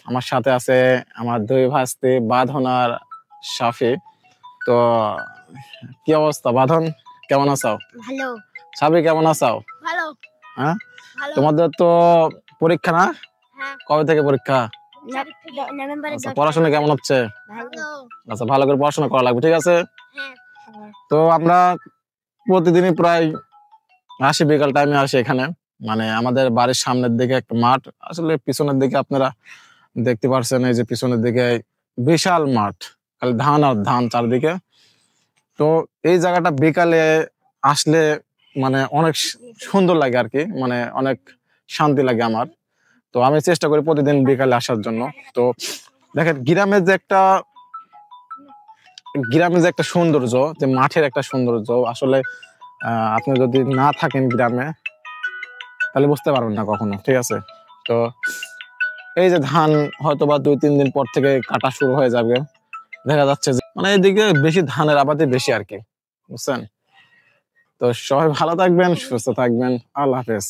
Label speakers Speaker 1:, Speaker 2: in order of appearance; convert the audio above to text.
Speaker 1: আমার সাথে আছে আমার দুই ভাস্তি বাঁধন আর সাফি। তো কি অবস্থা বাঁধন, কেমন আছো?
Speaker 2: ভালো।
Speaker 1: সাফি কেমন আছো?
Speaker 2: ভালো।
Speaker 1: হ্যাঁ,
Speaker 2: ভালো।
Speaker 1: তোমাদের তো পরীক্ষা না?
Speaker 2: হ্যাঁ।
Speaker 1: কবে থেকে পরীক্ষা?
Speaker 2: নভেম্বরে।
Speaker 1: আচ্ছা, পড়াশোনা কেমন হচ্ছে?
Speaker 2: ভালো।
Speaker 1: আচ্ছা, ভালো করে পড়াশোনা করা লাগবে, ঠিক আছে?
Speaker 2: হ্যাঁ।
Speaker 1: তো আমরা প্রতিদিনই প্রায় আসি, বিকাল টাইমে আসি এখানে। মানে আমাদের বাড়ির সামনের দিকে একটা মাঠ, আসলে পিছনের দিকে আপনারা দেখতে পাচ্ছেন, এই যে পিছনের দিকে বিশাল মাঠ, খালি ধান আর ধান চারদিকে। তো এই জায়গাটা বিকালে আসলে মানে অনেক সুন্দর লাগে আর কি, মানে অনেক শান্তি লাগে আমার। তো আমি চেষ্টা করি প্রতিদিন বিকালে আসার জন্য। তো দেখেন গ্রামে যে একটা সৌন্দর্য, যে মাঠের একটা সৌন্দর্য, আসলে আপনি যদি না থাকেন গ্রামে তাহলে বুঝতে পারবেন না কখনো, ঠিক আছে? তো এই যে ধান হয়তো বা 2-3 দিন পর থেকে কাটা শুরু হয়ে যাবে, দেখা যাচ্ছে যে মানে এইদিকে বেশি ধানের আবাদই বেশি আর কি, বুঝছেন? তো সবাই ভালো থাকবেন, সুস্থ থাকবেন, আল্লাহ হাফেজ।